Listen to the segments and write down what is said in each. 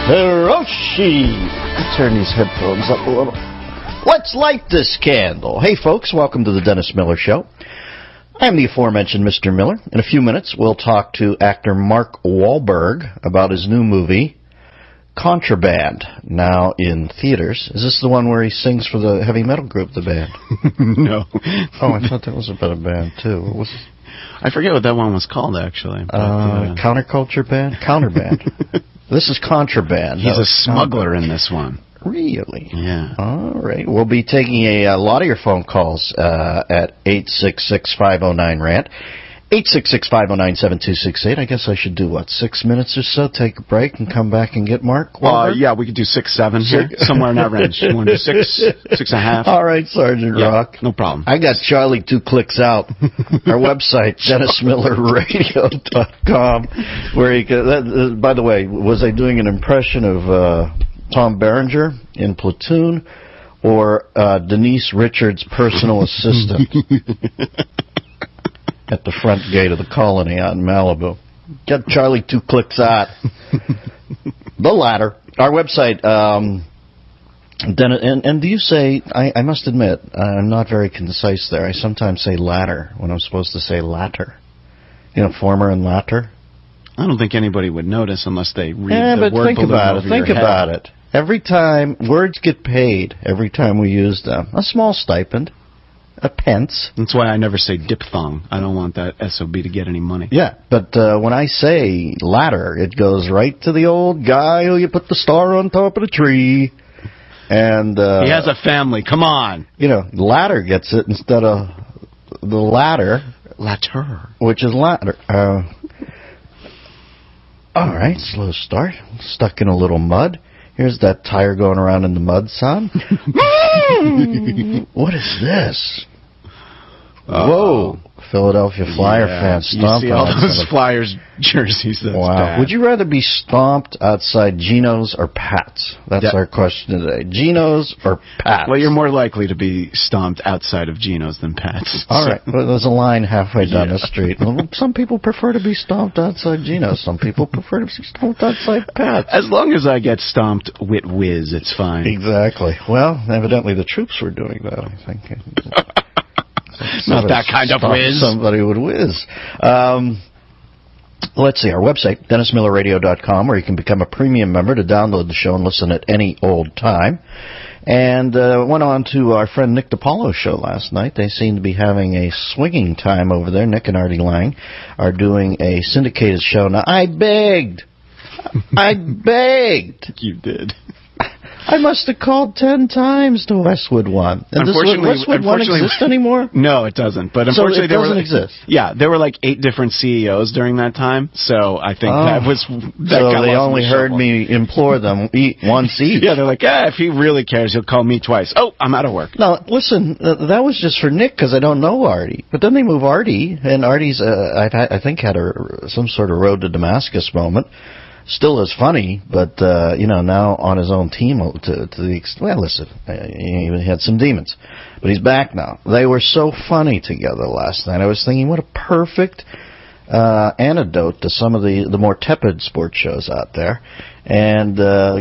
Hiroshi. Turn these headphones up a little. Let's light this candle. Hey, folks, welcome to the Dennis Miller Show. I'm the aforementioned Mr. Miller. In a few minutes, we'll talk to actor Mark Wahlberg about his new movie, Contraband, now in theaters. Is this the one where he sings for the heavy metal group, the band? No. Oh, I thought that was about a band, too. What was it? I forget what that one was called, actually. Counterculture band? Counterband. This is Contraband. He's a smuggler in this one. Really? Yeah. All right. We'll be taking a lot of your phone calls at 866-509-RANT. 866-509-7268. I guess I should do, 6 minutes or so, take a break, and come back and get Mark? Yeah, we could do 6, 7 here, somewhere in that range. You want to do 6, 6.5? All right, Sergeant Rock. No problem. I got Charlie 2 clicks out. Our website, DennisMillerRadio.com, where you can, by the way, was I doing an impression of Tom Berenger in Platoon or Denise Richards' personal assistant? At the front gate of the Colony out in Malibu. Get Charlie 2 clicks out. The latter. Our website, and do you say, I must admit, I'm not very concise there. I sometimes say latter when I'm supposed to say latter. You know, former and latter. I don't think anybody would notice unless they read the but word think balloon about it. over Think your about head. it. Every time, words get paid every time we use them. A small stipend. A pence. That's why I never say diphthong. I don't want that SOB to get any money. Yeah, but when I say ladder, it goes right to the old guy who you put the star on top of the tree. And he has a family. Come on. You know, ladder gets it instead of the ladder. Latter. Which is ladder. All right, slow start. Stuck in a little mud. Here's that tire going around in the mud, son. What is this? Whoa. Philadelphia Flyer fans stomped. You see all those Flyers jerseys. That's bad. Would you rather be stomped outside Geno's or Pat's? That's our question today. Geno's or Pat's? Well, you're more likely to be stomped outside of Geno's than Pat's. All right. Well, there's a line halfway down the street. Well, some people prefer to be stomped outside Geno's. Some people prefer to be stomped outside Pat's. As long as I get stomped with whiz, it's fine. Exactly. Well, evidently the troops were doing that, I think. Not that kind of whiz. Somebody would whiz. Let's see, our website, DennisMillerRadio.com, where you can become a premium member to download the show and listen at any old time. And went on to our friend Nick DiPaolo's show last night. They seem to be having a swinging time over there. Nick and Artie Lang are doing a syndicated show. Now, I begged. You did. I must have called 10 times to Westwood One. And does Westwood One exist anymore? No, it doesn't. But unfortunately, so it doesn't exist. Yeah, there were like 8 different CEOs during that time. So I think that was. So they only heard me implore them once each. Yeah, they're like, if he really cares, he'll call me twice. Oh, I'm out of work. Now, listen, that was just for Nick because I don't know Artie. But then they move Artie, and Artie's, I think, had some sort of road to Damascus moment. Still as funny, but, now on his own team to the extent, well, listen, he had some demons, but he's back now. They were so funny together last night. I was thinking, what a perfect antidote to some of the more tepid sports shows out there. And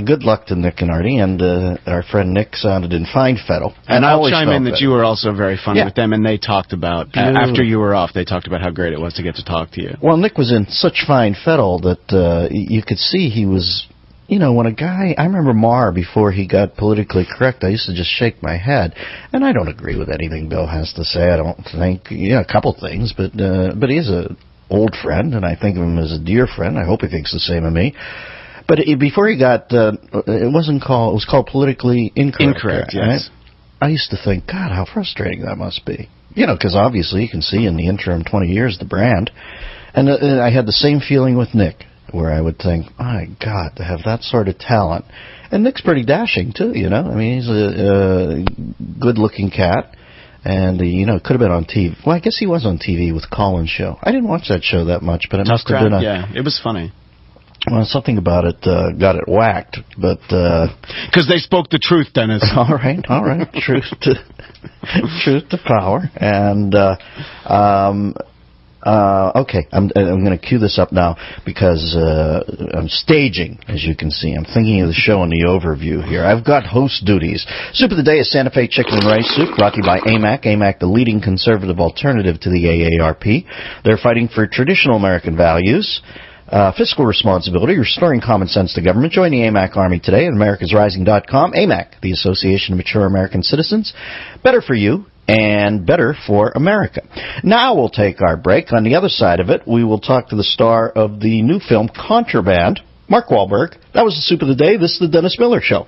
good luck to Nick and Artie, and our friend Nick sounded in fine fettle. And I'll chime in that you were also very funny with them, and they talked about, after you were off, they talked about how great it was to get to talk to you. Well, Nick was in such fine fettle that you could see he was, when a guy, I remember Maher before he got politically correct, I used to just shake my head. And I don't agree with anything Bill has to say. I don't think, a couple things, but he's an old friend, and I think of him as a dear friend. I hope he thinks the same of me. But before he got, it was called politically incorrect. Incorrect, yes. Right? I used to think, God, how frustrating that must be. Because obviously you can see in the interim 20 years the brand. And I had the same feeling with Nick, where I would think, my God, to have that sort of talent. And Nick's pretty dashing, too, I mean, he's a good-looking cat. And, could have been on TV. Well, I guess he was on TV with Colin's show. I didn't watch that show that much, but it must have been yeah, it was funny. Well, something about it got it whacked, but... Because they spoke the truth, Dennis. All right. Truth to power. And Okay, I'm going to cue this up now because I'm staging, as you can see. I'm thinking of the show in the overview here. I've got host duties. Soup of the day is Santa Fe chicken and rice soup, brought to you by AMAC. AMAC, the leading conservative alternative to the AARP. They're fighting for traditional American values, fiscal responsibility, restoring common sense to government. Join the AMAC Army today at americasrising.com. AMAC, the Association of Mature American Citizens. Better for you and better for America. Now we'll take our break. On the other side of it, we will talk to the star of the new film Contraband, Mark Wahlberg. That was the Soup of the Day. This is the Dennis Miller Show.